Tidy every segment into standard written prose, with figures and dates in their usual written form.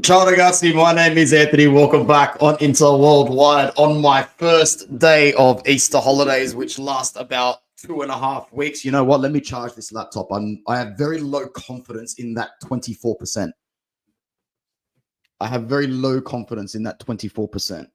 Ciao ragazzi, my name is Anthony. Welcome back on Inter Worldwide on my first day of Easter holidays, which last about 2.5 weeks. You know what? Let me charge this laptop. I have very low confidence in that 24%. I have very low confidence in that 24%.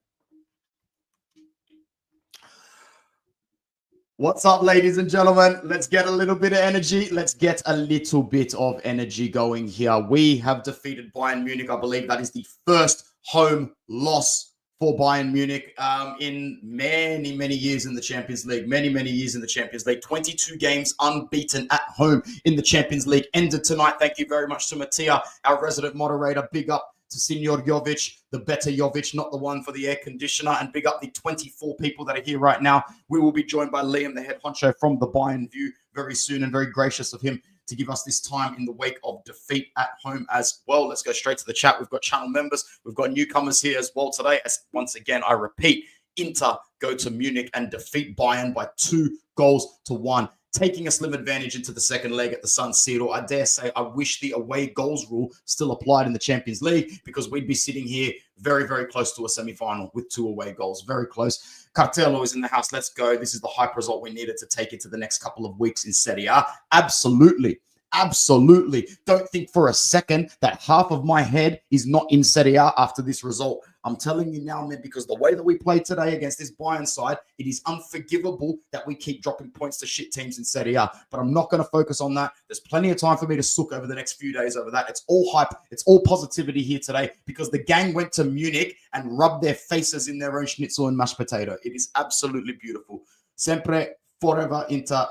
What's up, ladies and gentlemen? Let's get a little bit of energy. Let's get a little bit of energy going here. We have defeated Bayern Munich. I believe that is the first home loss for Bayern Munich in many, many years in the Champions League. Many, many years in the Champions League. 22 games unbeaten at home in the Champions League. Ended tonight. Thank you very much to Mattia, our resident moderator. Big up to Senor Jovic, the better Jovic, not the one for the air conditioner. And big up the 24 people that are here right now. We will be joined by Liam, the head honcho from the Bayern View, very soon, and very gracious of him to give us this time in the wake of defeat at home as well. Let's go straight to the chat. We've got channel members. We've got newcomers here as well today. As once again, I repeat, Inter go to Munich and defeat Bayern by 2-1. taking a slim advantage into the second leg at the San Siro. I dare say I wish the away goals rule still applied in the Champions League, because we'd be sitting here very, very close to a semi-final with 2 away goals. Very close. Cartello is in the house. Let's go. This is the hype result we needed to take it to the next couple of weeks in Serie A. Absolutely. Absolutely. Don't think for a second that half of my head is not in Serie A after this result. I'm telling you now, man, because the way that we played today against this Bayern side, it is unforgivable that we keep dropping points to shit teams in Serie A. But I'm not going to focus on that. There's plenty of time for me to sook over the next few days over that. It's all hype. It's all positivity here today, because the gang went to Munich and rubbed their faces in their own schnitzel and mashed potato. It is absolutely beautiful. Sempre, forever, Inter.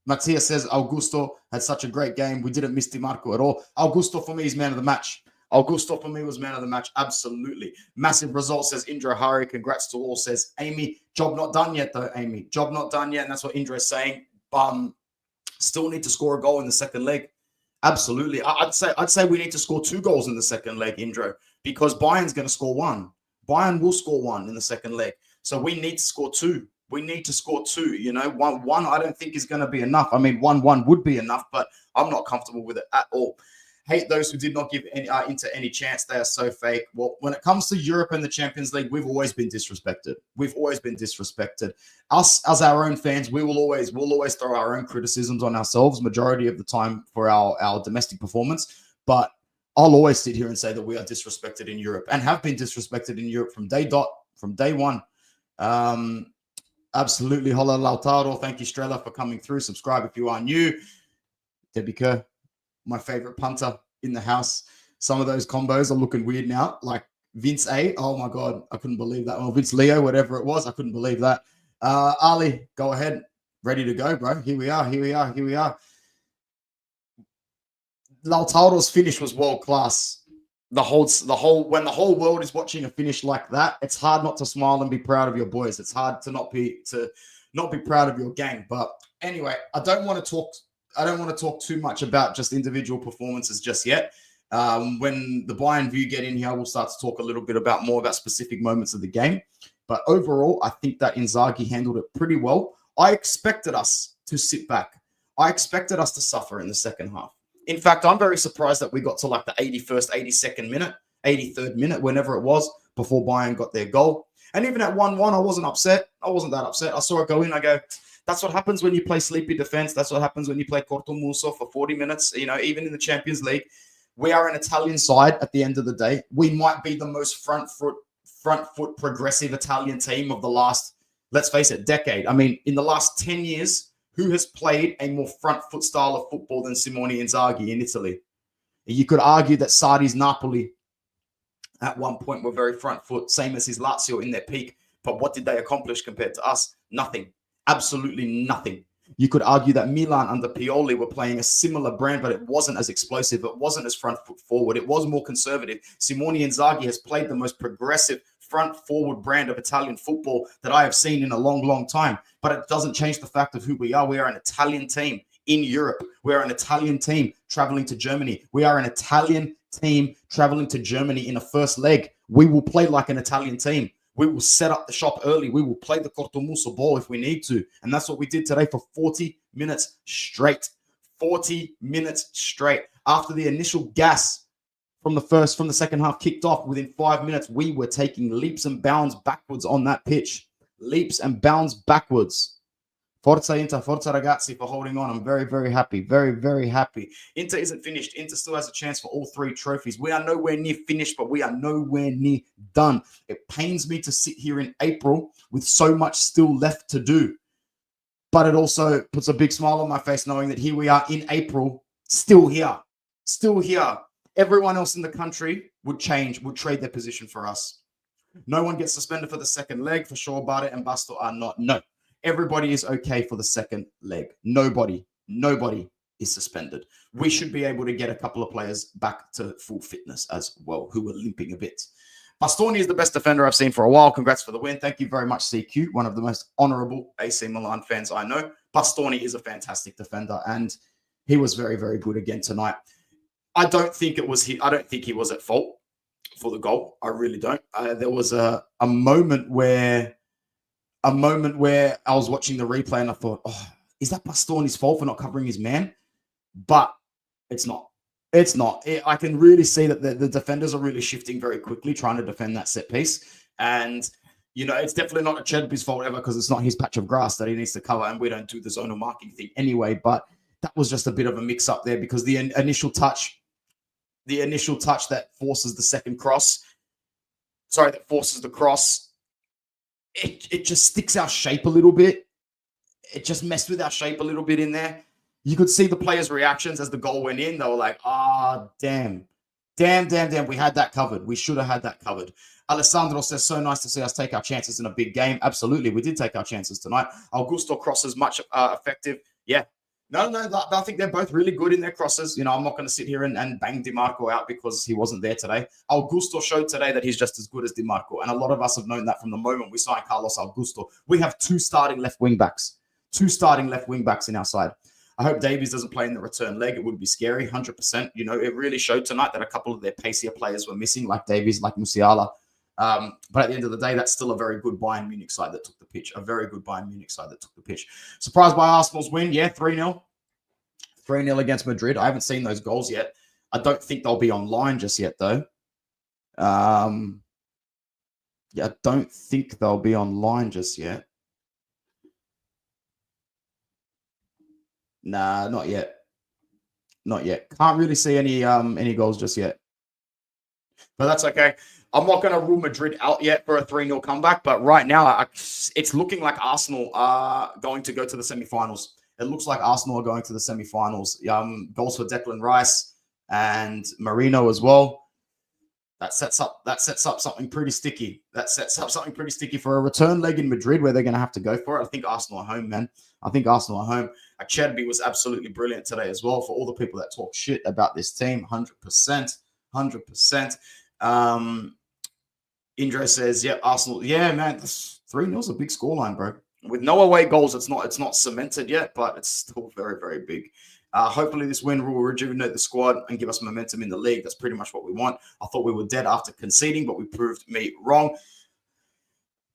Matthias says Augusto had such a great game. We didn't miss Di Marco at all. Augusto for me is man of the match. Augusto for me was man of the match. Absolutely. Massive result, says Indra Hari. Congrats to all, says Amy. Job not done yet, though, Amy. Job not done yet. And that's what Indra is saying. Still need to score a goal in the second leg. Absolutely. I'd say we need to score 2 goals in the second leg, Indra, because Bayern's going to score 1. Bayern will score 1 in the second leg. So we need to score 2. We need to score 2, you know. 1 I don't think is going to be enough. I mean, 1-1 would be enough, but I'm not comfortable with it at all. Hate those who did not give Inter any chance. They are so fake. Well, when it comes to Europe and the Champions League, we've always been disrespected. We've always been disrespected. Us, as our own fans, we'll always throw our own criticisms on ourselves majority of the time for our domestic performance. But I'll always sit here and say that we are disrespected in Europe and have been disrespected in Europe from day one. Absolutely. Hola, Lautaro. Thank you, Strela, for coming through. Subscribe if you are new. Debbie Kerr, my favorite punter in the house. Some of those combos are looking weird now, like Vince A. Oh, my God. I couldn't believe that. Or Vince Leo, whatever it was. I couldn't believe that. Ali, go ahead. Ready to go, bro. Here we are. Lautaro's finish was world class. When the whole world is watching a finish like that, it's hard not to smile and be proud of your boys. It's hard to not be proud of your gang. But anyway, I don't want to talk too much about just individual performances just yet. When the Bayern View get in here, we'll start to talk a little bit more about specific moments of the game. But overall, I think that Inzaghi handled it pretty well. I expected us to sit back. I expected us to suffer in the second half. In fact, I'm very surprised that we got to like the 81st, 82nd minute, 83rd minute, whenever it was, before Bayern got their goal. And even at 1-1, I wasn't upset. I wasn't that upset. I saw it go in. I go, that's what happens when you play sleepy defense. That's what happens when you play cortomuso for 40 minutes. You know, even in the Champions League, we are an Italian side at the end of the day. We might be the most front foot progressive Italian team of the last, let's face it, decade. I mean, in the last 10 years, who has played a more front foot style of football than Simone Inzaghi in Italy? You could argue that Sarri's Napoli at one point were very front foot, same as his Lazio in their peak. But what did they accomplish compared to us? Nothing. Absolutely nothing. You could argue that Milan under Pioli were playing a similar brand, but it wasn't as explosive. It wasn't as front foot forward. It was more conservative. Simone Inzaghi has played the most progressive front forward brand of Italian football that I have seen in a long, long time. But it doesn't change the fact of who we are. We are an Italian team in Europe. We are an Italian team traveling to Germany. We are an Italian team traveling to Germany in a first leg. We will play like an Italian team. We will set up the shop early. We will play the cortomuso ball if we need to. And that's what we did today for 40 minutes straight. 40 minutes straight. After the initial gas from the second half kicked off, within 5 minutes, we were taking leaps and bounds backwards on that pitch. Leaps and bounds backwards. Forza Inter, forza ragazzi for holding on. I'm very, very happy. Very, very happy. Inter isn't finished. Inter still has a chance for all 3 trophies. We are nowhere near finished, but we are nowhere near done. It pains me to sit here in April with so much still left to do. But it also puts a big smile on my face knowing that here we are in April, still here. Still here. Everyone else in the country would trade their position for us. No one gets suspended for the second leg. For sure, Bade and Basto are not. No. Everybody is okay for the second leg. Nobody is suspended. We should be able to get a couple of players back to full fitness as well, who are limping a bit. Bastoni is the best defender I've seen for a while. Congrats for the win. Thank you very much, CQ, one of the most honorable AC Milan fans I know. Bastoni is a fantastic defender, and he was very, very good again tonight. I don't think he was at fault for the goal. I really don't. There was a moment where I was watching the replay and I thought, oh, is that Bastoni's fault for not covering his man? But it's not. It's not. I can really see that the defenders are really shifting very quickly, trying to defend that set piece. And, it's definitely not Chedby's fault ever because it's not his patch of grass that he needs to cover. And we don't do the zonal marking thing anyway. But that was just a bit of a mix up there because the initial touch that forces the second cross, that forces the cross, it just sticks our shape a little bit. It just messed with our shape a little bit in there. You could see the players' reactions as the goal went in. They were like, damn. Damn. We had that covered. We should have had that covered. Alessandro says, so nice to see us take our chances in a big game. Absolutely. We did take our chances tonight. Augusto crosses much effective. Yeah. No, I think they're both really good in their crosses. I'm not going to sit here and bang DiMarco out because he wasn't there today. Augusto showed today that he's just as good as DiMarco. And a lot of us have known that from the moment we signed Carlos Augusto. We have two starting left wing backs in our side. I hope Davies doesn't play in the return leg. It would be scary, 100%. It really showed tonight that a couple of their pacier players were missing, like Davies, like Musiala. But at the end of the day, that's still a very good Bayern Munich side that took the pitch. Surprised by Arsenal's win. Yeah, 3-0. 3-0 against Madrid. I haven't seen those goals yet. I don't think they'll be online just yet, though. I don't think they'll be online just yet. Nah, not yet. Can't really see any goals just yet. But that's okay. I'm not going to rule Madrid out yet for a 3-0 comeback, but right now it's looking like Arsenal are going to go to the semi-finals. It looks like Arsenal are going to the semi-finals. Goals for Declan Rice and Marino as well. That sets up something pretty sticky. For a return leg in Madrid where they're going to have to go for it. I think Arsenal are home, man. Chedby was absolutely brilliant today as well. For all the people that talk shit about this team, 100%. Indra says, yeah, Arsenal. Yeah, man, 3-0 is a big scoreline, bro. With no away goals, it's not cemented yet, but it's still very, very big. Hopefully this win will rejuvenate the squad and give us momentum in the league. That's pretty much what we want. I thought we were dead after conceding, but we proved me wrong.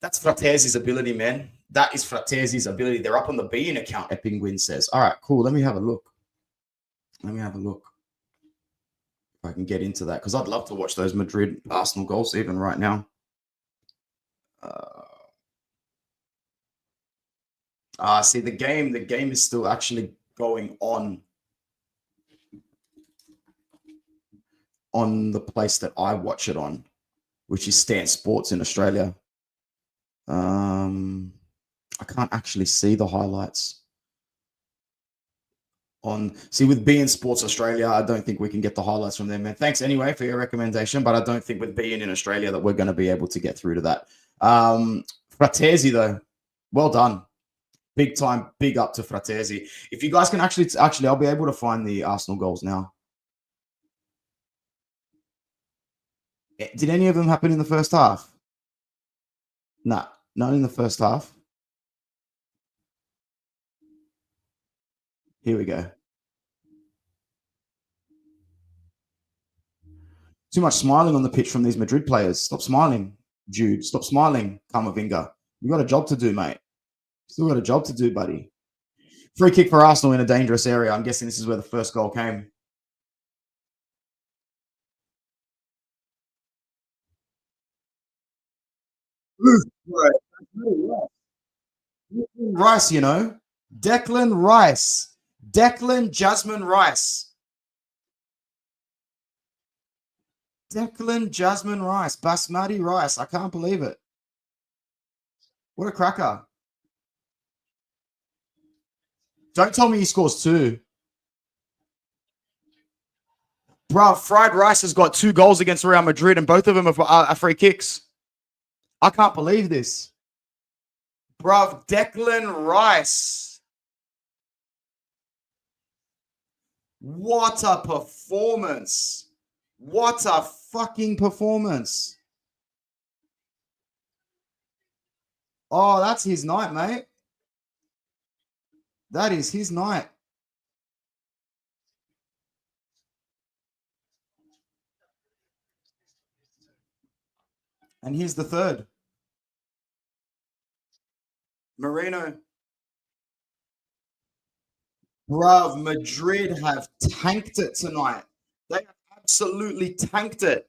That's Frattesi's ability, man. That is Frattesi's ability. They're up on the Bean account, Eppingwin says. All right, cool. Let me have a look. If I can get into that, because I'd love to watch those Madrid Arsenal goals even right now. See, the game is still actually going on the place that I watch it on, which is Stan Sports in Australia. I can't actually see the highlights with beIN Sports Australia. I don't think we can get the highlights from them, man. Thanks anyway for your recommendation, but I don't think with beIN in Australia that we're going to be able to get through to that. Frattesi though, well done. Big time, big up to Frattesi. If you guys can actually, I'll be able to find the Arsenal goals now. Did any of them happen in the first half? Nah, none in the first half. Here we go. Too much smiling on the pitch from these Madrid players. Stop smiling, Jude. Stop smiling, Camavinga. You got a job to do, mate. Still got a job to do, buddy. Free kick for Arsenal in a dangerous area. I'm guessing this is where the first goal came. Rice, Declan Rice. Declan Jasmine Rice. Declan Jasmine Rice. Basmati Rice. I can't believe it. What a cracker. Don't tell me he scores 2. Bro, Fried Rice has got 2 goals against Real Madrid, and both of them are free kicks. I can't believe this. Bro, Declan Rice. What a performance. What a fucking performance. Oh, that's his night, mate. That is his night. And here's the third. Marino. Bruv, Madrid have tanked it tonight. They have absolutely tanked it.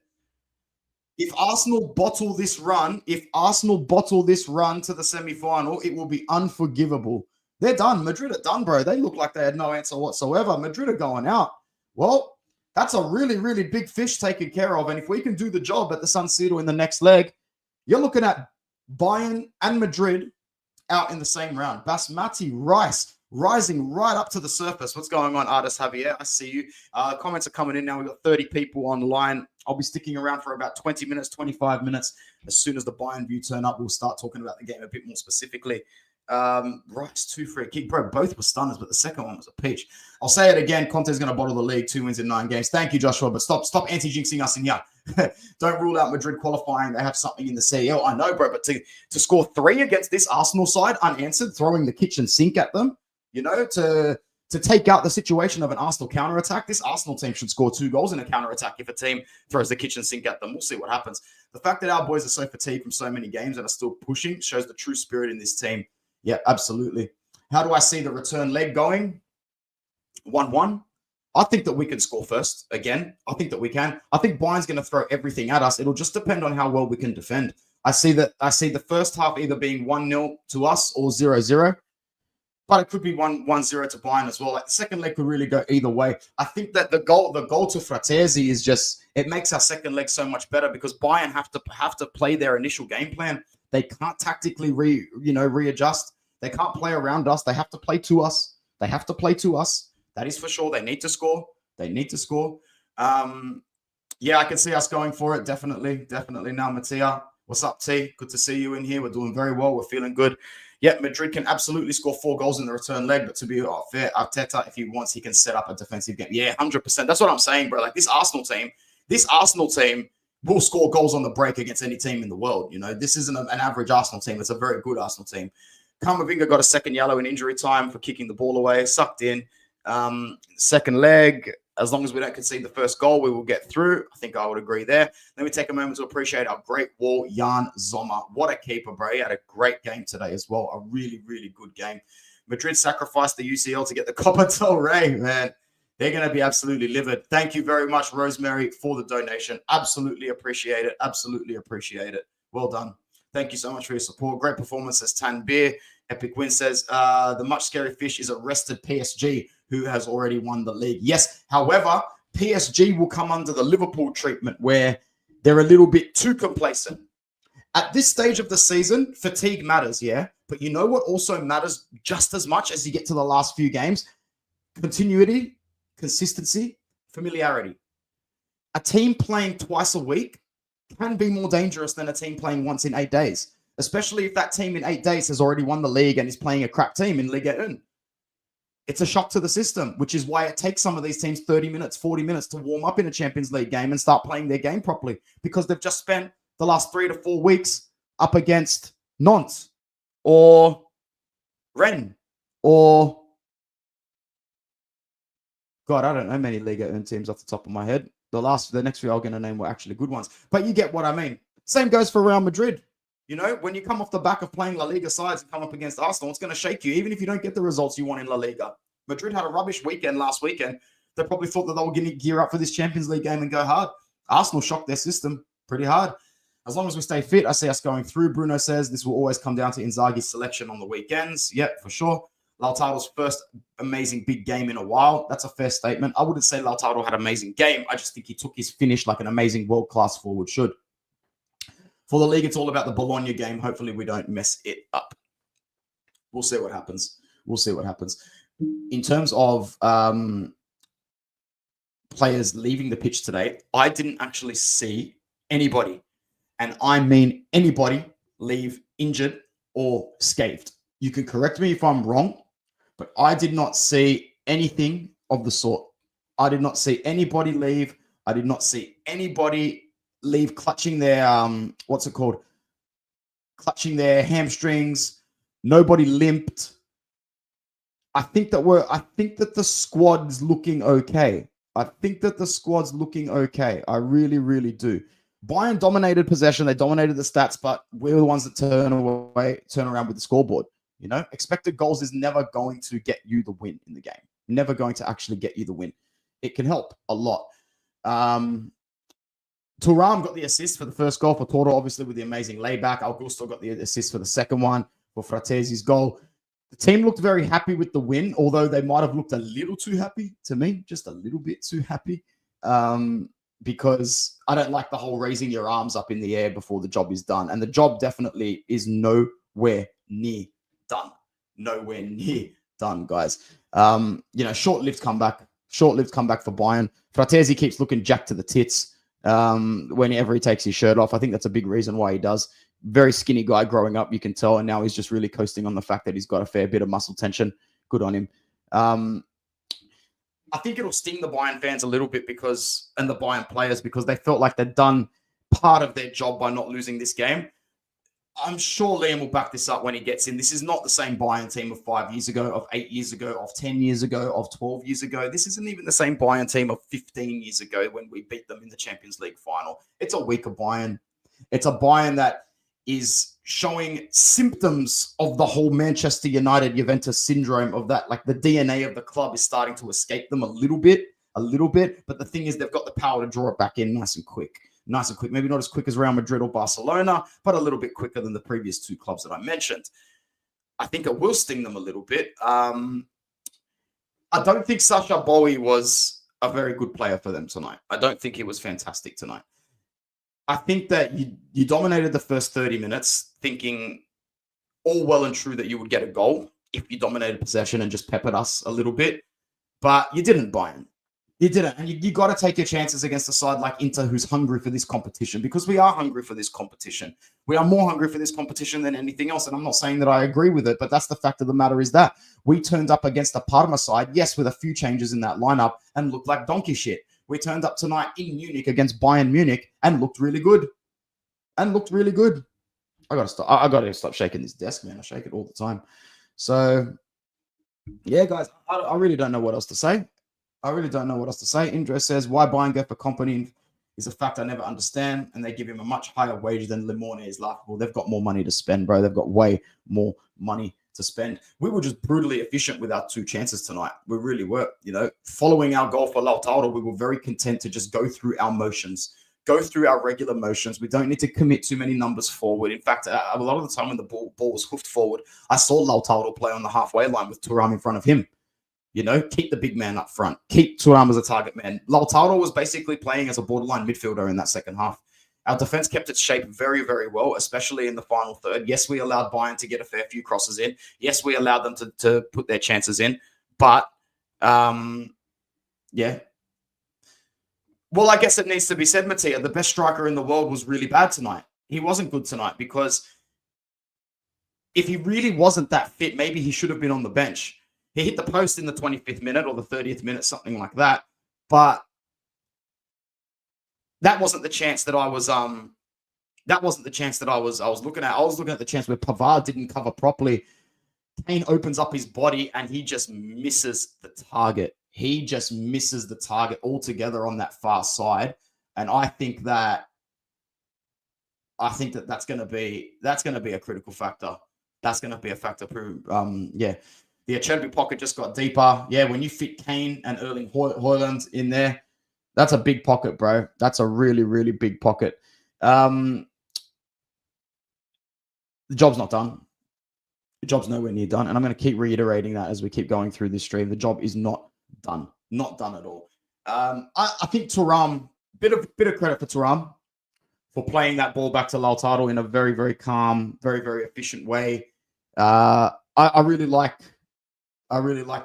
If Arsenal bottle this run, to the semi-final, it will be unforgivable. They're done. Madrid are done, bro. They look like they had no answer whatsoever. Madrid are going out. Well, that's a really, really big fish taken care of. And if we can do the job at the San Siro in the next leg, you're looking at Bayern and Madrid out in the same round. Basmati Rice rising right up to the surface. What's going on, Artist Javier? I see you. Comments are coming in now. We've got 30 people online. I'll be sticking around for about 20 minutes, 25 minutes. As soon as the Bayern View turn up, we'll start talking about the game a bit more specifically. Rice, 2 free kick. Bro, both were stunners, but the second one was a peach. I'll say it again. Conte's going to bottle the league. 2 wins in 9 games. Thank you, Joshua, but stop anti-jinxing us in here. Don't rule out Madrid qualifying. They have something in the CL. I know, bro, but to score 3 against this Arsenal side unanswered, throwing the kitchen sink at them, you know, to take out the situation of an Arsenal counter-attack, this Arsenal team should score 2 goals in a counter-attack if a team throws the kitchen sink at them. We'll see what happens. The fact that our boys are so fatigued from so many games and are still pushing shows the true spirit in this team. Yeah, absolutely. How do I see the return leg going? 1-1. I think that we can score first again. I think that we can. I think Bayern's going to throw everything at us. It'll just depend on how well we can defend. I see the first half either being 1-0 to us or 0-0. But it could be 1-0 to Bayern as well. Like the second leg could really go either way. I think that the goal to Frattesi is just, it makes our second leg so much better because Bayern have to play their initial game plan. They can't tactically readjust. They can't play around us. They have to play to us. That is for sure. They need to score. Yeah, I can see us going for it. Definitely now, Mattia. What's up, T? Good to see you in here. We're doing very well. We're feeling good. Yeah, Madrid can absolutely score 4 goals in the return leg, but to be fair, Arteta, if he wants, he can set up a defensive game. Yeah, 100%. That's what I'm saying, bro. Like this Arsenal team will score goals on the break against any team in the world. You know, this isn't an average Arsenal team. It's a very good Arsenal team. Kamavinga got a second yellow in injury time for kicking the ball away, sucked in. Second leg, as long as we don't concede the first goal, we will get through. I think I would agree there. Let me take a moment to appreciate our great wall, Jan Sommer. What a keeper, bro. He had a great game today as well. A really, really good game. Madrid sacrificed the UCL to get the Copa del Rey, man. They're going to be absolutely livid. Thank you very much, Rosemary, for the donation. Absolutely appreciate it. Well done. Thank you so much for your support. Great performance, says Tan Beer. Epic Win says, the much scary fish is arrested PSG, who has already won the league. Yes, however, PSG will come under the Liverpool treatment where they're a little bit too complacent. At this stage of the season, fatigue matters, yeah? But you know what also matters just as much as you get to the last few games? Continuity, consistency, familiarity. A team playing twice a week can be more dangerous than a team playing once in 8 days, especially if that team in 8 days has already won the league and is playing a crap team in Liga 1. It's a shock to the system, which is why it takes some of these teams 30 minutes, 40 minutes to warm up in a Champions League game and start playing their game properly because they've just spent the last 3 to 4 weeks up against Nantes or Rennes or... God, I don't know many Liga 1 teams off the top of my head. The next few I'm going to name were actually good ones. But you get what I mean. Same goes for Real Madrid. You know, when you come off the back of playing La Liga sides and come up against Arsenal, it's going to shake you, even if you don't get the results you want in La Liga. Madrid had a rubbish weekend last weekend. They probably thought that they were going to gear up for this Champions League game and go hard. Arsenal shocked their system pretty hard. As long as we stay fit, I see us going through. Bruno says this will always come down to Inzaghi's selection on the weekends. Yep, for sure. Lautaro's first amazing big game in a while. That's a fair statement. I wouldn't say Lautaro had an amazing game. I just think he took his finish like an amazing world-class forward should. For the league, it's all about the Bologna game. Hopefully, we don't mess it up. We'll see what happens. In terms of players leaving the pitch today, I didn't actually see anybody, and I mean anybody, leave injured or scathed. You can correct me if I'm wrong, but I did not see anything of the sort. I did not see anybody leave. I did not see anybody leave clutching their clutching their hamstrings. Nobody limped. I think that the squad's looking okay. I really, really do. Bayern dominated possession. They dominated the stats, but we're the ones that turn around with the scoreboard. You know, expected goals is never going to get you the win in the game. Never going to actually get you the win. It can help a lot. Thuram got the assist for the first goal for Toro, obviously with the amazing layback. Augusto got the assist for the second one for Frattesi's goal. The team looked very happy with the win, although they might have looked a little too happy to me, just a little bit too happy, because I don't like the whole raising your arms up in the air before the job is done. And the job definitely is nowhere near done. Nowhere near done, guys. Short-lived comeback for Bayern. Frattesi keeps looking jacked to the tits whenever he takes his shirt off. I think that's a big reason why he does. Very skinny guy growing up, you can tell, and now he's just really coasting on the fact that he's got a fair bit of muscle tension. Good on him. I think it'll sting the Bayern fans a little bit and the Bayern players, because they felt like they'd done part of their job by not losing this game. I'm sure Liam will back this up when he gets in. This is not the same Bayern team of 5 years ago, of 8 years ago, of 10 years ago, of 12 years ago. This isn't even the same Bayern team of 15 years ago when we beat them in the Champions League final. It's a weaker Bayern. It's a Bayern that is showing symptoms of the whole Manchester United Juventus syndrome, of that, like the DNA of the club is starting to escape them a little bit. But the thing is, they've got the power to draw it back in nice and quick. Maybe not as quick as Real Madrid or Barcelona, but a little bit quicker than the previous two clubs that I mentioned. I think it will sting them a little bit. I don't think Sacha Boey was a very good player for them tonight. I don't think he was fantastic tonight. I think that you dominated the first 30 minutes thinking all well and true that you would get a goal if you dominated possession and just peppered us a little bit. But you didn't, Bayern. You didn't. And you got to take your chances against a side like Inter, who's hungry for this competition, because we are hungry for this competition. We are more hungry for this competition than anything else. And I'm not saying that I agree with it, but that's the fact of the matter, is that we turned up against a Parma side, yes, with a few changes in that lineup, and looked like donkey shit. We turned up tonight in Munich against Bayern Munich and looked really good. I gotta stop shaking this desk, man. I shake it all the time. So, yeah, guys, I really don't know what else to say. Indra says, why Bayern go for Kompany is a fact I never understand, and they give him a much higher wage than Limone is laughable. They've got more money to spend, bro. They've got way more money to spend. We were just brutally efficient with our two chances tonight. We really were. Following our goal for Lautaro, we were very content to just go through our motions, go through our regular motions. We don't need to commit too many numbers forward. In fact, a lot of the time when the ball was hoofed forward, I saw Lautaro play on the halfway line with Thuram in front of him. Keep the big man up front. Keep Thuram as a target man. Lautaro was basically playing as a borderline midfielder in that second half. Our defense kept its shape very, very well, especially in the final third. Yes, we allowed Bayern to get a fair few crosses in. Yes, we allowed them to put their chances in. But, yeah. Well, I guess it needs to be said, Mattia, the best striker in the world was really bad tonight. He wasn't good tonight, because if he really wasn't that fit, maybe he should have been on the bench. He hit the post in the 25th minute or the 30th minute, something like that. But that wasn't the chance that I was looking at. I was looking at the chance where Pavard didn't cover properly. Kane opens up his body and he just misses the target. He just misses the target altogether on that far side. And I think that's going to be a critical factor. That's going to be a factor. Yeah. The Acerbi pocket just got deeper. Yeah, when you fit Kane and Erling Haaland in there, that's a big pocket, bro. That's a really, really big pocket. The job's not done. The job's nowhere near done. And I'm going to keep reiterating that as we keep going through this stream. The job is not done. Not done at all. I think Thuram, bit of credit for Thuram for playing that ball back to Lautaro in a very, very calm, very, very efficient way. I really like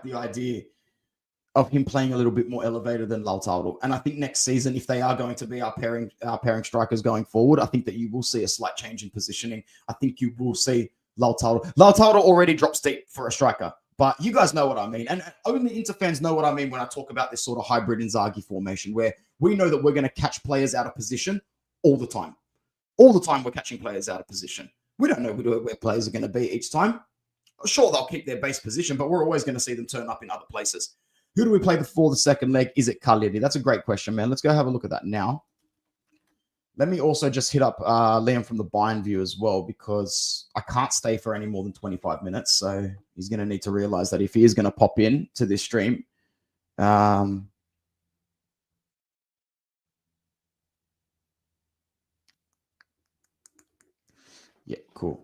the idea of him playing a little bit more elevated than Lautaro. And I think next season, if they are going to be our pairing strikers going forward, I think that you will see a slight change in positioning. I think you will see Lautaro. Lautaro already drops deep for a striker, but you guys know what I mean. And only Inter fans know what I mean when I talk about this sort of hybrid Inzaghi formation, where we know that we're going to catch players out of position all the time. All the time we're catching players out of position. We don't know where players are going to be each time. Sure, they'll keep their base position, but we're always going to see them turn up in other places. Who do we play before the second leg? Is it Khalidi? That's a great question, man. Let's go have a look at that now. Let me also just hit up Liam from the Bayern View as well, because I can't stay for any more than 25 minutes. So he's going to need to realize that if he is going to pop in to this stream, Yeah, cool.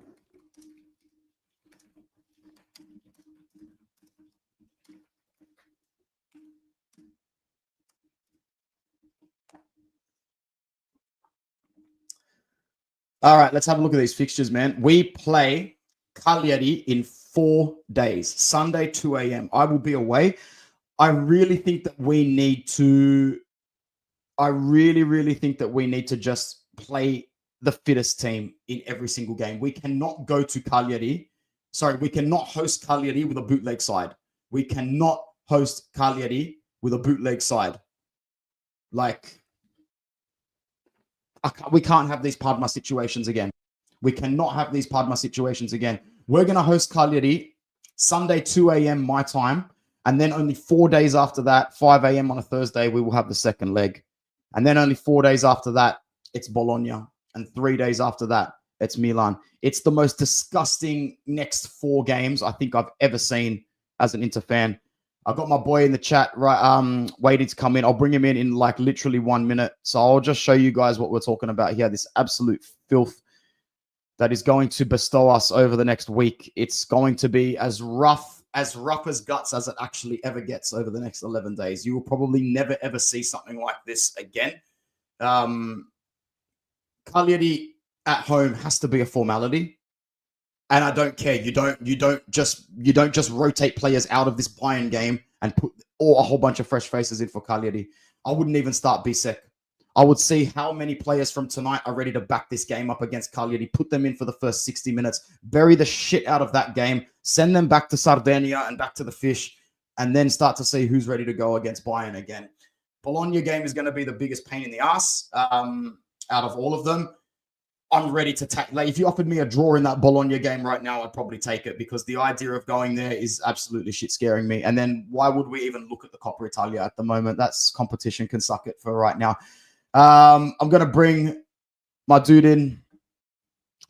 All right, let's have a look at these fixtures, man. We play Cagliari in 4 days. Sunday, 2 a.m. I will be away. I really think that we need to. I really think that we need to just play the fittest team in every single game. We cannot go to Cagliari. Sorry, we cannot host Cagliari with a bootleg side. We cannot host Cagliari with a bootleg side. Like, we can't have these Padma situations again. We cannot have these Padma situations again. We're going to host Cagliari Sunday, 2 a.m. my time. And then only 4 days after that, 5 a.m. on a Thursday, we will have the second leg. And then only 4 days after that, it's Bologna. And 3 days after that, it's Milan. It's the most disgusting next 4 games I think I've ever seen as an Inter fan. I've got my boy in the chat, right, waiting to come in. I'll bring him in like literally 1 minute. So I'll just show you guys what we're talking about here. This absolute filth that is going to bestow us over the next week. It's going to be as rough as guts as it actually ever gets over the next 11 days. You will probably never, ever see something like this again. Cagliari at home has to be a formality. And I don't care. You don't just rotate players out of this Bayern game and put a whole bunch of fresh faces in for Cagliari. I wouldn't even start Bisek. I would see how many players from tonight are ready to back this game up against Cagliari, put them in for the first 60 minutes, bury the shit out of that game, send them back to Sardinia and back to the fish, and then start to see who's ready to go against Bayern again. Bologna game is going to be the biggest pain in the ass out of all of them. I'm ready to take. Like, if you offered me a draw in that Bologna game right now, I'd probably take it, because the idea of going there is absolutely shit scaring me. And then why would we even look at the Coppa Italia at the moment? That's competition can suck it for right now. I'm going to bring my dude in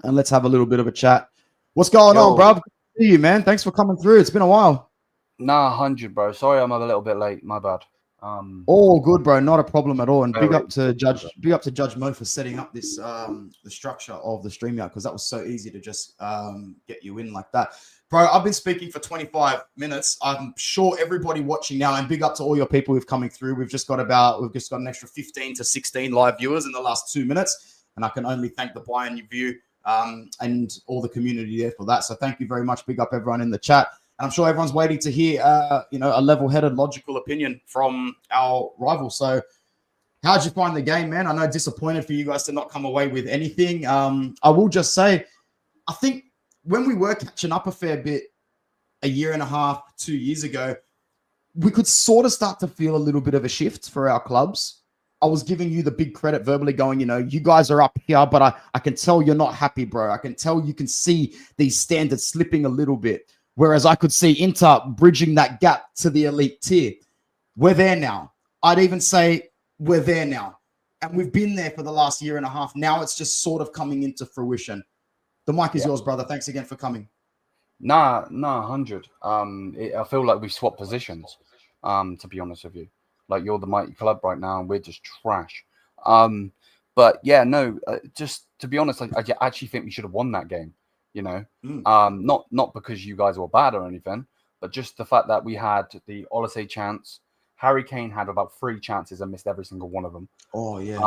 and let's have a little bit of a chat. What's going on, bro? Good to see you, man. Thanks for coming through. It's been a while. Nah, 100, bro. Sorry, I'm a little bit late. My bad. All good, bro. Not a problem at all. And big up to Judge Mo for setting up this the structure of the StreamYard, because that was so easy to just get you in like that. Bro, I've been speaking for 25 minutes. I'm sure everybody watching now, and big up to all your people who've coming through. We've just got an extra 15 to 16 live viewers in the last 2 minutes. And I can only thank the Bayern View and all the community there for that. So thank you very much. Big up everyone in the chat. And I'm sure everyone's waiting to hear, a level-headed, logical opinion from our rival. So how'd you find the game, man? I know disappointed for you guys to not come away with anything. I will just say, I think when we were catching up a fair bit a year and a half, 2 years ago, we could sort of start to feel a little bit of a shift for our clubs. I was giving you the big credit verbally going, you guys are up here, but I can tell you're not happy, bro. I can tell you can see these standards slipping a little bit. Whereas I could see Inter bridging that gap to the elite tier. We're there now. I'd even say we're there now. And we've been there for the last year and a half. Now it's just sort of coming into fruition. The mic is yours, brother. Thanks again for coming. Nah, 100. I feel like we've swapped positions, to be honest with you. Like, you're the mighty club right now, and we're just trash. But yeah, no, just to be honest, I actually think we should have won that game. Not because you guys were bad or anything, but just the fact that we had the Olise chance. Harry Kane had about 3 chances and missed every single one of them. Oh yeah.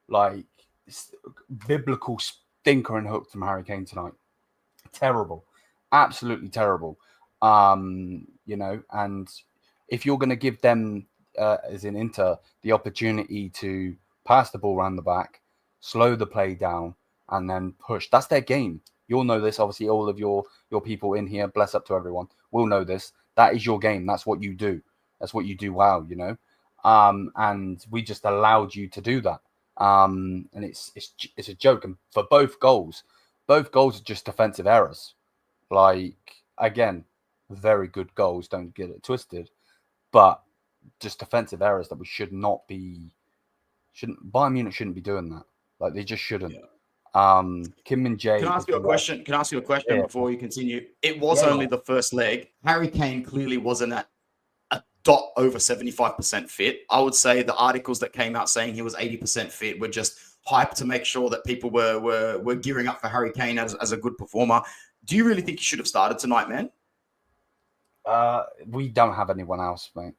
Like, biblical stinker and hook from Harry Kane tonight. Terrible, absolutely terrible. And if you're going to give them, as in Inter, the opportunity to pass the ball around the back, slow the play down, and then push, that's their game. You'll know this, obviously, all of your people in here, bless up to everyone, will know this. That is your game. That's what you do. That's what you do well, and we just allowed you to do that. And it's a joke. And for both goals are just defensive errors. Like, again, very good goals, don't get it twisted, but just defensive errors that we Bayern Munich shouldn't be doing that. Like, they just shouldn't. Yeah. Kim and Jay. Can I ask you a question? Before you continue? It was only the first leg. Harry Kane clearly wasn't at dot over 75% fit. I would say the articles that came out saying he was 80% fit were just hype to make sure that people were gearing up for Harry Kane as a good performer. Do you really think he should have started tonight, man? We don't have anyone else, mate.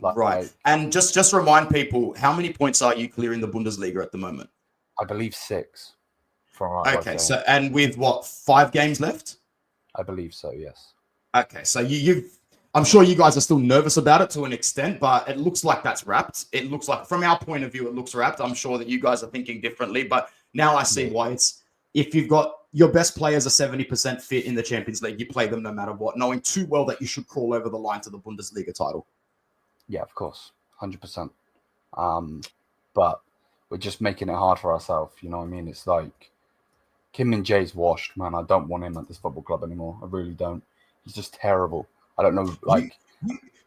Right. And just remind people, how many points are you clearing the Bundesliga at the moment? I believe 6. Okay, so and with what, 5 games left? I believe so, yes. Okay, so I'm sure you guys are still nervous about it to an extent, but it looks like that's wrapped. It looks like, from our point of view, it looks wrapped. I'm sure that you guys are thinking differently, but now I see why it's, if you've got your best players are 70% fit in the Champions League, you play them no matter what, knowing too well that you should crawl over the line to the Bundesliga title. Yeah, of course, 100%. But we're just making it hard for ourselves, you know what I mean? It's like, Kim Min-jae's washed, man. I don't want him at this football club anymore. I really don't. He's just terrible. I don't know, like...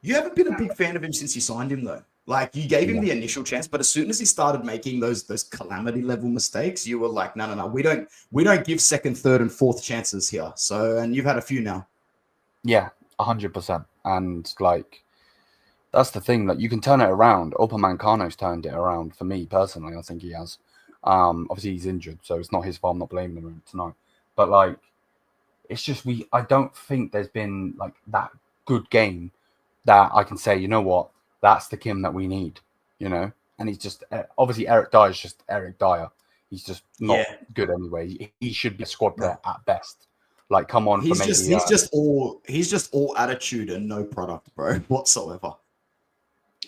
You haven't been a big fan of him since you signed him, though. Like, you gave him the initial chance, but as soon as he started making those calamity-level mistakes, you were like, no. We don't give second, third, and fourth chances here. So, and you've had a few now. Yeah, 100%. And, like, that's the thing. Like, you can turn it around. Upamecano's turned it around for me, personally. I think he has. Obviously he's injured, so it's not his fault. I'm not blaming him tonight, but like, it's just I don't think there's been like that good game that I can say, you know what, that's the Kim that we need, you know. And he's just obviously Eric Dyer is just Eric Dyer. He's just not good anyway. He should be a squad player at best. Like, come on, he's just all attitude and no product, bro, whatsoever.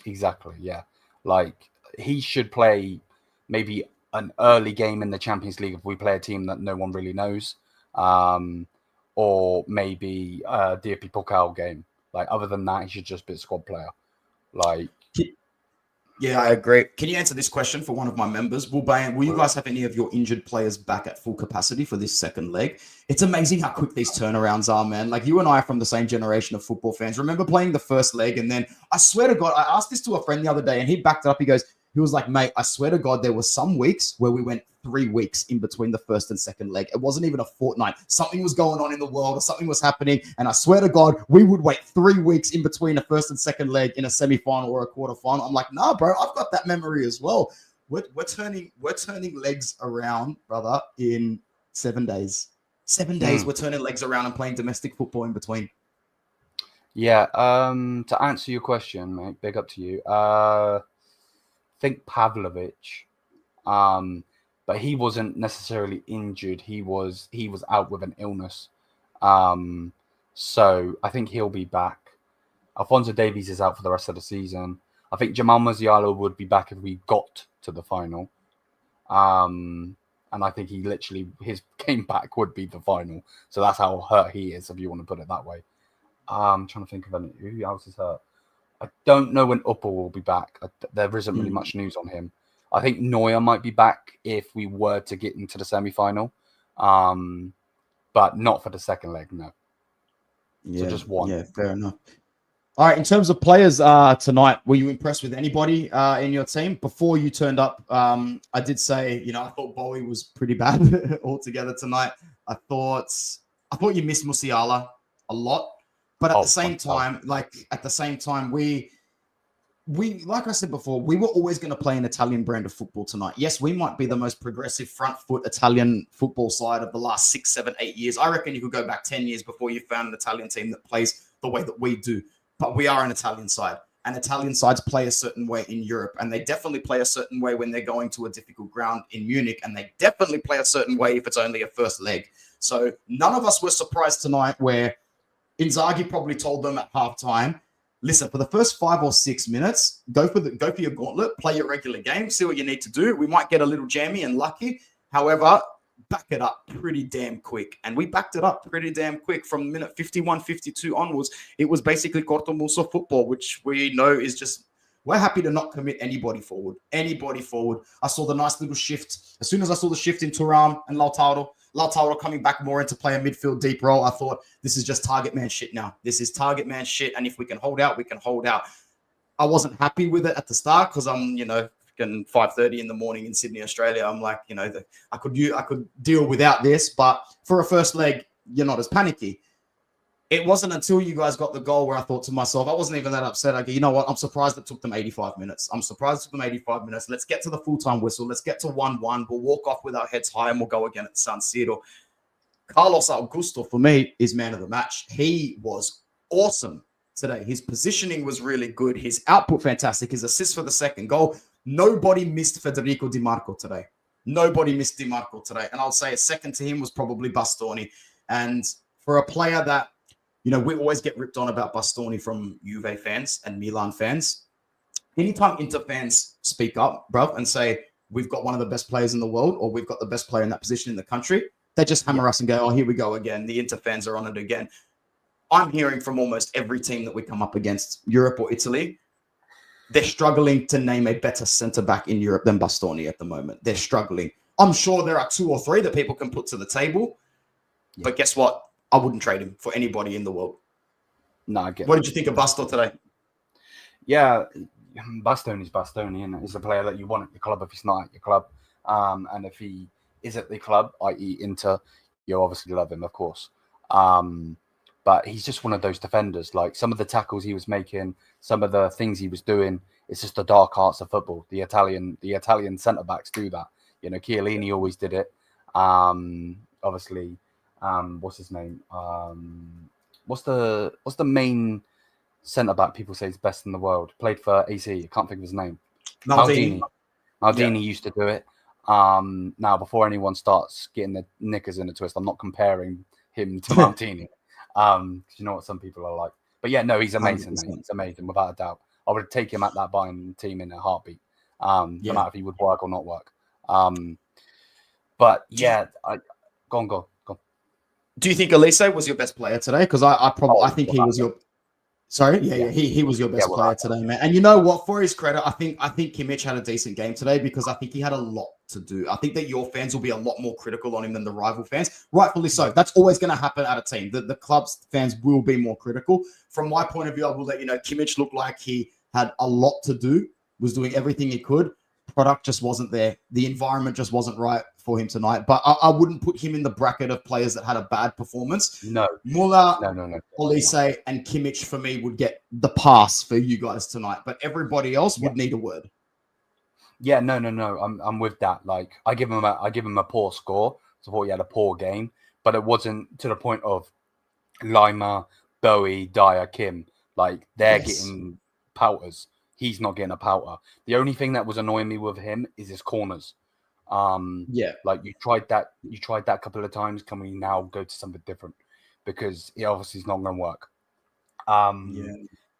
Exactly, yeah. Like, he should play maybe an early game in the Champions League if we play a team that no one really knows, or maybe a DFB Pokal game. Like, other than that, he should just be a squad player. Like, yeah, I agree. Can you answer this question for one of my members? Will you guys have any of your injured players back at full capacity for this second leg? It's amazing how quick these turnarounds are, man. Like, you and I are from the same generation of football fans. Remember playing the first leg, and then I swear to God, I asked this to a friend the other day, and he backed it up. He was like, mate, I swear to God, there were some weeks where we went 3 weeks in between the first and second leg. It wasn't even a fortnight. Something was going on in the world or something was happening. And I swear to God, we would wait 3 weeks in between a first and second leg in a semi-final or a quarterfinal. I'm like, nah, bro, I've got that memory as well. We're turning legs around, brother, in 7 days. 7 days, we're turning legs around and playing domestic football in between. Yeah, to answer your question, mate, big up to you. Think Pavlovic, but he wasn't necessarily injured. He was out with an illness, so I think he'll be back. Alphonso Davies is out for the rest of the season. I think Jamal Musiala would be back if we got to the final, and I think his game back would be the final. So that's how hurt he is, if you want to put it that way. I'm trying to think of who else is hurt. I don't know when Upper will be back. There isn't really much news on him. I think Neuer might be back if we were to get into the semi-final, but not for the second leg, no. Yeah, so just one. Yeah, fair enough. All right, in terms of players tonight, were you impressed with anybody in your team? Before you turned up, I did say, I thought Bowie was pretty bad altogether tonight. I thought you missed Musiala a lot. But at the same time, we like I said before, we were always going to play an Italian brand of football tonight. Yes, we might be the most progressive front foot Italian football side of the last 6, 7, 8 years. I reckon you could go back 10 years before you found an Italian team that plays the way that we do. But we are an Italian side, and Italian sides play a certain way in Europe, and they definitely play a certain way when they're going to a difficult ground in Munich, and they definitely play a certain way if it's only a first leg. So none of us were surprised tonight where Inzaghi probably told them at halftime, listen, for the first 5 or 6 minutes, go for your gauntlet, play your regular game, see what you need to do. We might get a little jammy and lucky. However, back it up pretty damn quick. And we backed it up pretty damn quick from minute 51, 52 onwards. It was basically cortomuso football, which we know is just, we're happy to not commit anybody forward. I saw the nice little shift. As soon as I saw the shift in Thuram and Lautaro coming back more into play a midfield deep role, I thought, this is just target man shit now. This is target man shit. And if we can hold out, we can hold out. I wasn't happy with it at the start because I'm, 5:30 in the morning in Sydney, Australia. I'm like, I could deal without this. But for a first leg, you're not as panicky. it wasn't until you guys got the goal where I thought to myself, I wasn't even that upset. I go, you know what? I'm surprised it took them 85 minutes. I'm surprised it took them 85 minutes. Let's get to the full-time whistle. Let's get to 1-1. We'll walk off with our heads high and we'll go again at San Siro. Carlos Augusto, for me, is man of the match. He was awesome today. His positioning was really good. His output, fantastic. His assist for the second goal. Nobody missed Federico Di Marco today. Nobody missed Di Marco today. And I'll say a second to him was probably Bastoni. And for a player that, you know, we always get ripped on about Bastoni from Juve fans and Milan fans. Anytime Inter fans speak up, bruv, and say, we've got one of the best players in the world, or we've got the best player in that position in the country, they just hammer us and go, oh, here we go again. The Inter fans are on it again. I'm hearing from almost every team that we come up against, Europe or Italy, they're struggling to name a better centre-back in Europe than Bastoni at the moment. They're struggling. I'm sure there are 2 or 3 that people can put to the table, but guess what? I wouldn't trade him for anybody in the world. No, I get What did you think of Basto today? Yeah, Bastoni's Bastoni, and he's a player that you want at your club if he's not at your club. And if he is at the club, i.e. Inter, you obviously love him, of course. But he's just one of those defenders. Like some of the tackles he was making, some of the things he was doing, it's just the dark arts of football. The Italian centre-backs do that. You know, Chiellini always did it. Obviously, what's his name? What's the main centre back people say is best in the world? Played for AC. I can't think of his name. Maldini used to do it. Now, before anyone starts getting their knickers in a twist, I'm not comparing him to Maldini. You know what some people are like. But yeah, no, he's amazing. Mate. He's amazing, without a doubt. I would take him at that Bayern team in a heartbeat, no matter if he would work or not work. But yeah, go on. Do you think Elise was your best player today? Because I think he was your. Sorry, he was your best player today, man. And you know what? For his credit, I think Kimmich had a decent game today because I think he had a lot to do. I think that your fans will be a lot more critical on him than the rival fans. Rightfully so. That's always going to happen at a team. The club's fans will be more critical. From my point of view, I will let you know, Kimmich looked like he had a lot to do, was doing everything he could. Product just wasn't there. The environment just wasn't right for him tonight. But I wouldn't put him in the bracket of players that had a bad performance. No. Muller, no. Olise, and Kimmich for me would get the pass for you guys tonight. But everybody else would need a word. Yeah, no. I'm with that. Like I give him a poor score. So I thought he had a poor game, but it wasn't to the point of Lima, Bowie, Dyer, Kim. Like they're getting pouters. He's not getting a pouter. The only thing that was annoying me with him is his corners. Like you tried that a couple of times. Can we now go to something different? Because it obviously is not going to work.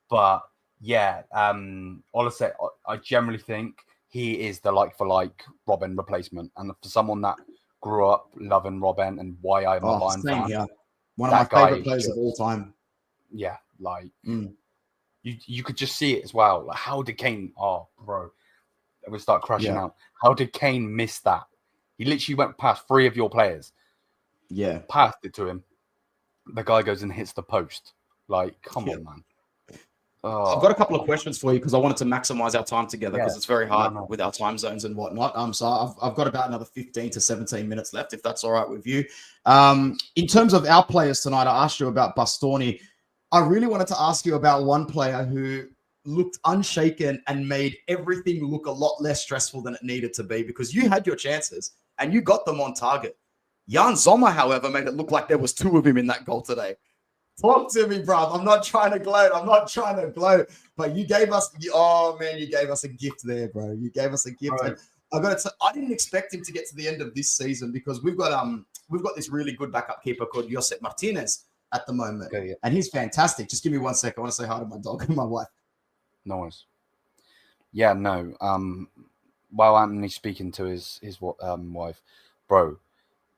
But yeah, Olise, I generally think he is the like for like Robin replacement, and for someone that grew up loving Robin and why I'm a Bayern fan, here. One of my favorite players of all time. Yeah, like. You could just see it as well. Like, how did Kane? Oh, bro, it would start crashing out. How did Kane miss that? He literally went past 3 of your players. Yeah, passed it to him. The guy goes and hits the post. Like, come on, man. Oh. I've got a couple of questions for you because I wanted to maximize our time together because it's very hard with our time zones and whatnot. So I've got about another 15 to 17 minutes left, if that's all right with you. In terms of our players tonight, I asked you about Bastoni. I really wanted to ask you about one player who looked unshaken and made everything look a lot less stressful than it needed to be because you had your chances and you got them on target. Jan Sommer, however, made it look like there was 2 of him in that goal today. Talk to me, bro. I'm not trying to gloat. But you gave us, you gave us a gift there, bro. You gave us a gift. Right. And I didn't expect him to get to the end of this season because we've got this really good backup keeper called Josep Martinez at the moment. Okay, and he's fantastic. Just give me 1 second. I want to say hi to my dog and my wife. Nice. Yeah, no. While Anthony's speaking to his wife, bro,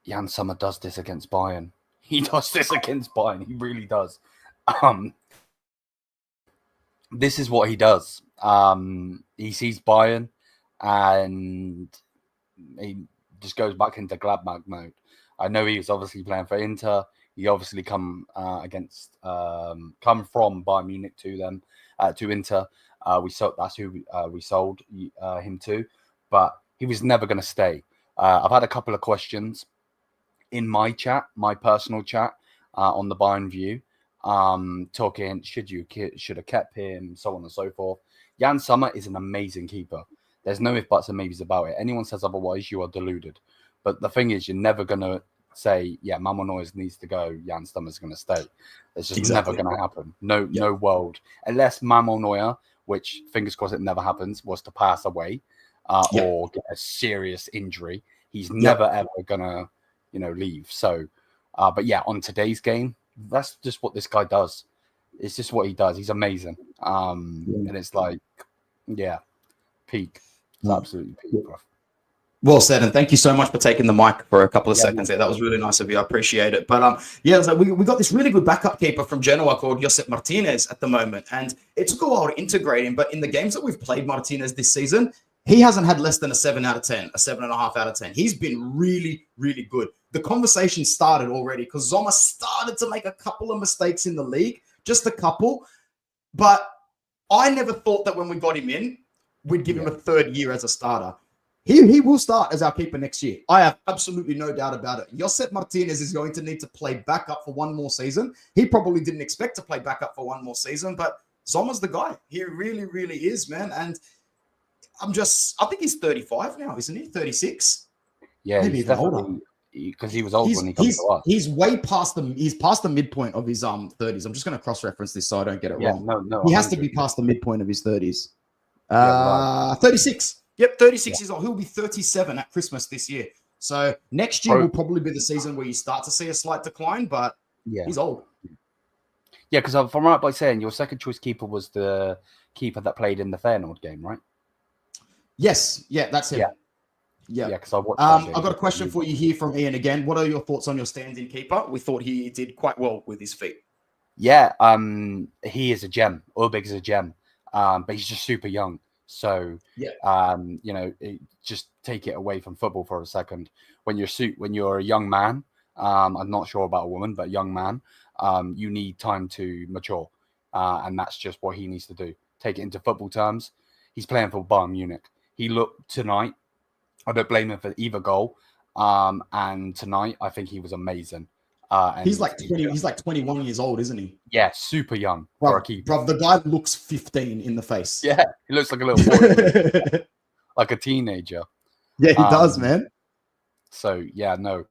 Jan Sommer does this against Bayern. He does this against Bayern. He really does. This is what he does. He sees Bayern and he just goes back into Gladbach mode. I know he was obviously playing for Inter. He obviously come from Bayern Munich to them to Inter. That's who we sold him to, but he was never going to stay. I've had a couple of questions in my chat, my personal chat on the Bayern View, talking should have kept him, so on and so forth. Jan Sommer is an amazing keeper. There's no if buts and maybes about it. Anyone says otherwise, you are deluded. But the thing is, you're never gonna say, yeah, Mamo Neuer needs to go, Jan Sommer's gonna stay. It's just never gonna happen. No world, unless Mamo Neuer, which fingers crossed it never happens, was to pass away or get a serious injury. He's never ever gonna, leave. So, but yeah, on today's game, that's just what this guy does. It's just what he does. He's amazing. And it's like, peak. It's absolutely peak, bro. Well said, and thank you so much for taking the mic for a couple of seconds there. That was really nice of you. I appreciate it. But so we got this really good backup keeper from Genoa called Josep Martinez at the moment, and it took a while to integrate him. But in the games that we've played Martinez this season, he hasn't had less than a 7 out of 10, a 7.5 out of 10. He's been really, really good. The conversation started already because Zoma started to make a couple of mistakes in the league, just a couple. But I never thought that when we got him in, we'd give him a third year as a starter. He will start as our keeper next year. I have absolutely no doubt about it. Josep Martinez is going to need to play backup for one more season. He probably didn't expect to play backup for one more season, but Zoma's the guy. He really, really is, man. And I think he's 35 now, isn't he? 36? Yeah, maybe even older. Because he was old when he came to us. He's way past the midpoint of his 30s. I'm just going to cross-reference this so I don't get it wrong. No. He has to be past the midpoint of his 30s. Right. 36. Yep, 36 years old. He'll be 37 at Christmas this year. So next year will probably be the season where you start to see a slight decline, but he's old. Yeah, because if I'm right by saying your second choice keeper was the keeper that played in the Feyenoord game, right? Yes. Yeah, that's him. Yeah, because I watched I've got a question for you here from Ian again. What are your thoughts on your stand-in keeper? We thought he did quite well with his feet. Yeah, he is a gem. Ulbig is a gem, but he's just super young. So, just take it away from football for a second. When you're a young man, I'm not sure about a woman, but a young man, you need time to mature, and that's just what he needs to do. Take it into football terms. He's playing for Bayern Munich. He looked tonight. I don't blame him for either goal. And tonight, I think he was amazing. And he's like 20. He's like 21 years old, isn't he? Yeah, super young for a keeper. Bro, the guy looks 15 in the face. Yeah, he looks like a little boy, like a teenager. Yeah, he does, man. So yeah, no.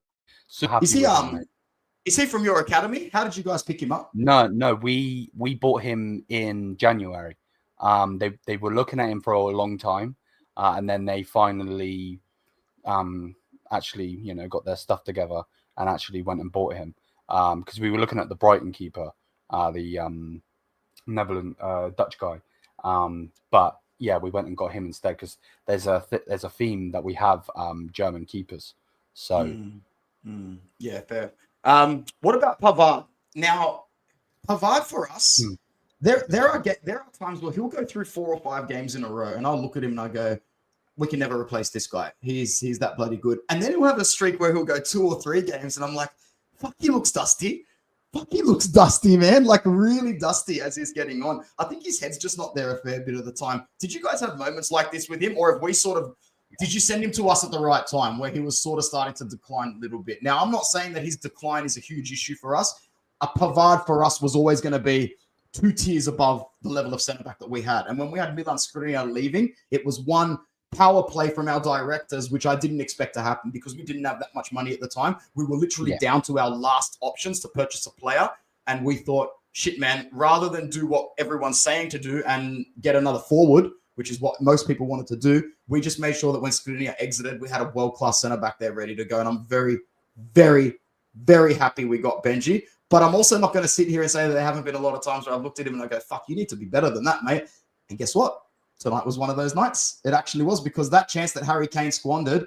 So happy is he from your academy? How did you guys pick him up? No, we bought him in January. They were looking at him for a long time, and then they finally, actually, got their stuff together and actually went and bought him. Because we were looking at the Brighton keeper, the Netherlands Dutch guy. But yeah, we went and got him instead because there's a theme that we have German keepers. So yeah, fair. What about Pavard? Now, Pavard for us, there are times where he'll go through 4 or 5 games in a row, and I'll look at him and I go, we can never replace this guy. He's that bloody good. And then he'll have a streak where he'll go 2 or 3 games, and I'm like, fuck, he looks dusty. Fuck, he looks dusty, man. Like really dusty as he's getting on. I think his head's just not there a fair bit of the time. Did you guys have moments like this with him, or have we did you send him to us at the right time where he was sort of starting to decline a little bit? Now, I'm not saying that his decline is a huge issue for us. A Pavard for us was always going to be 2 tiers above the level of centre-back that we had. And when we had Milan Skriniar leaving, it was one power play from our directors, which I didn't expect to happen because we didn't have that much money at the time. We were literally down to our last options to purchase a player. And we thought, shit, man, rather than do what everyone's saying to do and get another forward, which is what most people wanted to do, we just made sure that when Skriniar exited, we had a world-class centre-back there ready to go. And I'm very, very, very happy we got Benji. But I'm also not going to sit here and say that there haven't been a lot of times where I've looked at him and I go, fuck, you need to be better than that, mate. And guess what? Tonight was one of those nights. It actually was, because that chance that Harry Kane squandered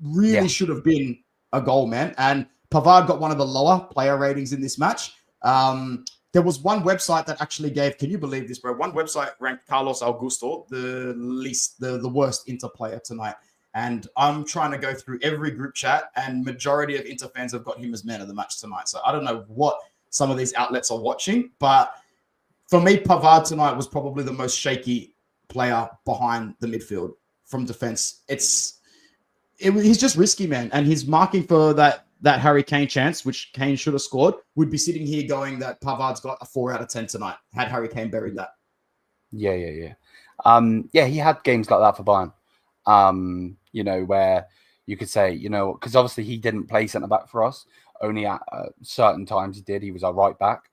really should have been a goal, man. And Pavard got one of the lower player ratings in this match. There was one website that actually gave, can you believe this, bro? One website ranked Carlos Augusto the worst Inter player tonight. And I'm trying to go through every group chat, and majority of Inter fans have got him as man of the match tonight. So I don't know what some of these outlets are watching, but for me, Pavard tonight was probably the most shaky player behind the midfield from defense. He's just risky, man. And his marking for that that Harry Kane chance, which Kane should have scored, would be sitting here going that Pavard's got a 4 out of 10 tonight, had Harry Kane buried that. Yeah. He had games like that for Bayern. Where you could say, because obviously he didn't play centre back for us. Only at certain times he did. He was our right back.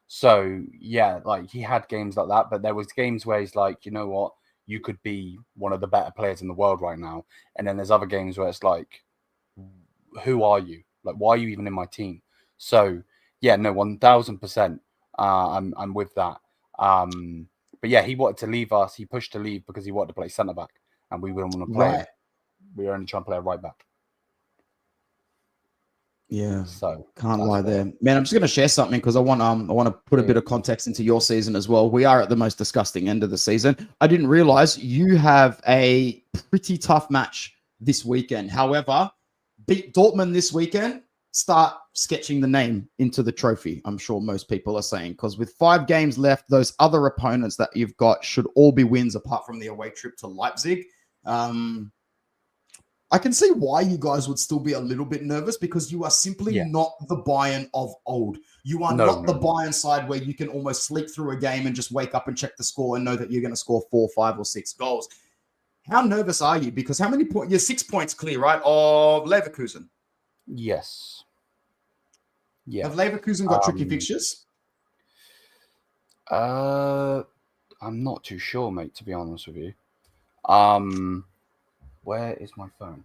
So yeah, like he had games like that, but there was games where he's like, you know what, you could be one of the better players in the world right now. And then there's other games where it's like, who are you? Like, why are you even in my team? So yeah, no, 1000%. I'm with that. But yeah, he wanted to leave us. He pushed to leave because he wanted to play centre back, and we wouldn't want to play him. We were only trying to play a right back. Yeah, so can't lie there, man. I'm just gonna share something because I want to put a bit of context into your season as well. We are at the most disgusting end of the season. I didn't realize you have a pretty tough match this weekend. However, beat Dortmund this weekend, start sketching the name into the trophy. I'm sure most people are saying, because with 5 games left, those other opponents that you've got should all be wins apart from the away trip to Leipzig. I can see why you guys would still be a little bit nervous, because you are simply not the Bayern of old. You are not the Bayern side where you can almost sleep through a game and just wake up and check the score and know that you're going to score 4, 5, or 6 goals. How nervous are you? Because how many points? You're 6 points clear, right, of Leverkusen? Yes. Yeah. Have Leverkusen got tricky fixtures? I'm not too sure, mate, to be honest with you. Where is my phone?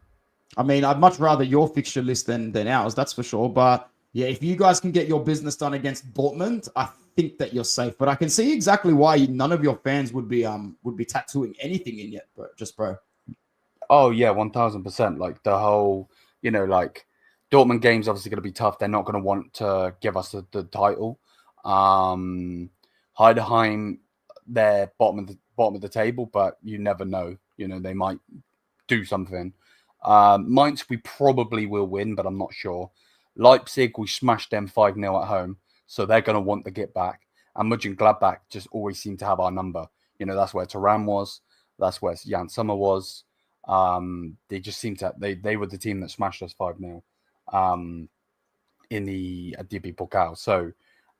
I mean, I'd much rather your fixture list than ours, that's for sure. But yeah, if you guys can get your business done against Dortmund, I think that you're safe. But I can see exactly why none of your fans would be tattooing anything in yet, bro. Oh yeah, 1000%. Like the whole, like Dortmund game's obviously going to be tough. They're not going to want to give us the title. Heidenheim, they're bottom of the table, but you never know. They might do something. Mainz, we probably will win, but I'm not sure. Leipzig, we smashed them 5-0 at home, so they're going to want to get back. And Mönchengladbach just always seem to have our number. That's where Thuram was. That's where Jan Sommer was. They just seem to. They were the team that smashed us 5-0 in the DB Pokal. So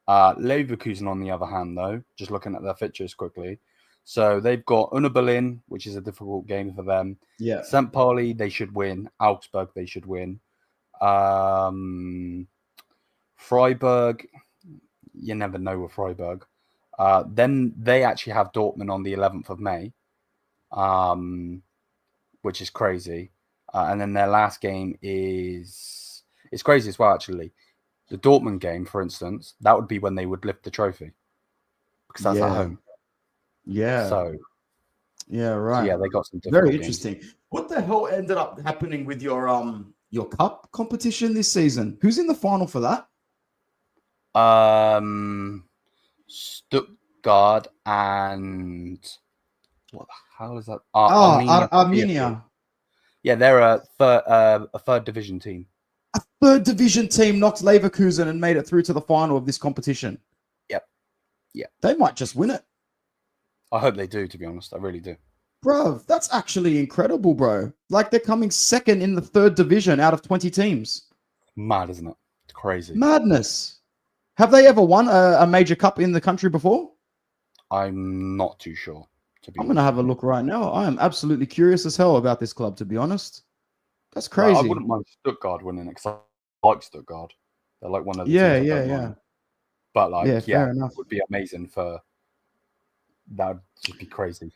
Leverkusen, on the other hand, though, just looking at their fixtures quickly. So they've got Union Berlin, which is a difficult game for them. Yeah. St. Pauli, they should win. Augsburg, they should win. Freiburg, you never know with Freiburg. Then they actually have Dortmund on the 11th of May, which is crazy. And then their last game it's crazy as well, actually. The Dortmund game, for instance, that would be when they would lift the trophy, because that's at home. Yeah. So, yeah, right. So yeah, they got some very interesting games. What the hell ended up happening with your cup competition this season? Who's in the final for that? Stuttgart and what the hell is that? Armenia. Yeah, they're a third division team. A third division team knocked Leverkusen and made it through to the final of this competition. Yep. Yeah. They might just win it. I hope they do, to be honest. I really do. Bro, that's actually incredible, bro. Like, they're coming second in the third division out of 20 teams. Mad, isn't it? It's crazy. Madness. Have they ever won a major cup in the country before? I'm not too sure. I'm going to have a look right now. I am absolutely curious as hell about this club, to be honest. That's crazy. I wouldn't mind Stuttgart winning it, because I like Stuttgart. They're like one of the teams mind. But fair enough. It would be amazing for that. Would just be crazy.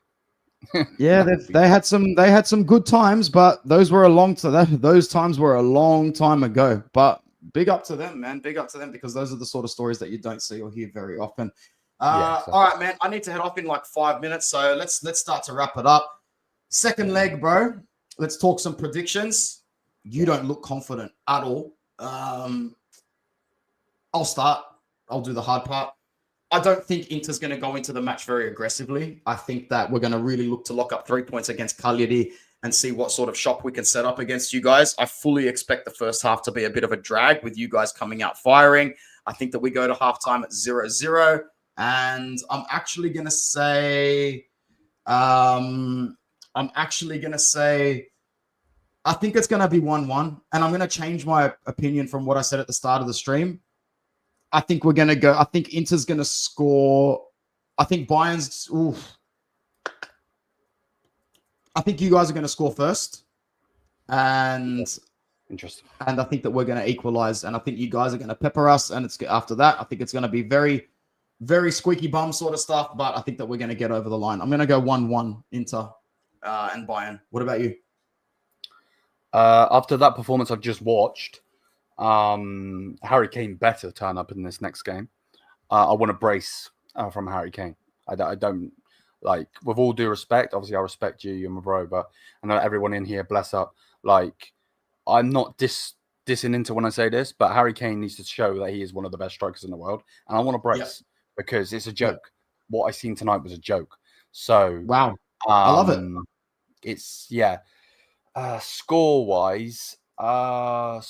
Yeah, they had some good times, but those times were a long time ago. But big up to them, man. Big up to them, because those are the sort of stories that you don't see or hear very often. All right, man. I need to head off in like 5 minutes, so let's start to wrap it up. Second leg, bro. Let's talk some predictions. You don't look confident at all. I'll start. I'll do the hard part. I don't think Inter's going to go into the match very aggressively. I think that we're going to really look to lock up 3 points against Cagliari and see what sort of shop we can set up against you guys. I fully expect the first half to be a bit of a drag with you guys coming out firing. I think that we go to halftime at 0-0. And I'm actually going to say I think it's going to be 1-1, and I'm going to change my opinion from what I said at the start of the stream. I think we're going to go. I think Inter's going to score. I think Bayern's. Oof. I think you guys are going to score first, and interesting. And I think that we're going to equalize, and I think you guys are going to pepper us. And it's after that, I think it's going to be very, very squeaky bum sort of stuff. But I think that we're going to get over the line. I'm going to go 1-1 Inter and Bayern. What about you? After that performance I've just watched, Harry Kane better turn up in this next game. I want to brace from Harry Kane. I don't like, with all due respect, obviously I respect you, you're my bro, but I know everyone in here, bless up, like, I'm not dissing into when I say this, but Harry Kane needs to show that he is one of the best strikers in the world, and I want to brace because it's a joke. What I seen tonight was a joke. So wow, I love it. It's score wise. So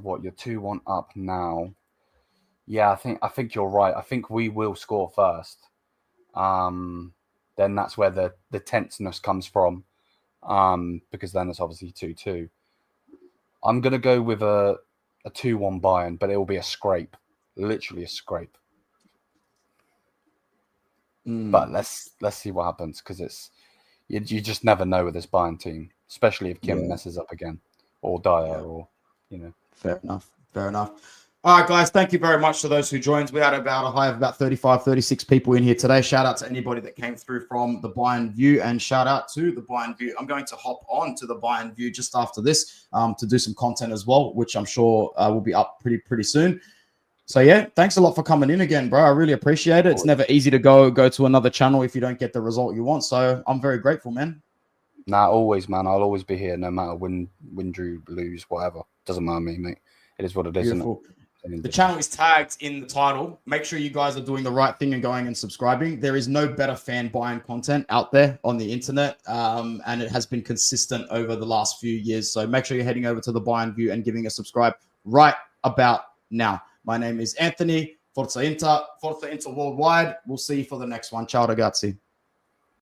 what? You're 2-1 up now. Yeah, I think you're right. I think we will score first. Then that's where the tenseness comes from. Because then it's obviously 2-2. I'm gonna go with a 2-1 Bayern, but it will be a scrape, literally a scrape. But let's see what happens, because it's you just never know with this Bayern team, especially if Kim messes up again, or Dyer, or Fair enough. All right, guys, thank you very much to those who joined. We had about a high of about 35, 36 people in here today. Shout out to anybody that came through from the Bayern View, and shout out to the Bayern View. I'm going to hop on to the Bayern View just after this to do some content as well, which I'm sure will be up pretty soon. So, yeah, thanks a lot for coming in again, bro. I really appreciate it. It's never easy to go to another channel if you don't get the result you want. So I'm very grateful, man. Nah, always, man. I'll always be here, no matter win, drew, lose, whatever. Doesn't matter me, mate. It is what it is, isn't it? The channel is tagged in the title. Make sure you guys are doing the right thing and going and subscribing. There is no better fan Bayern content out there on the internet, and it has been consistent over the last few years. So make sure you're heading over to the Bayern View and giving a subscribe right about now. My name is Anthony. Forza Inter worldwide. We'll see you for the next one. Ciao, ragazzi.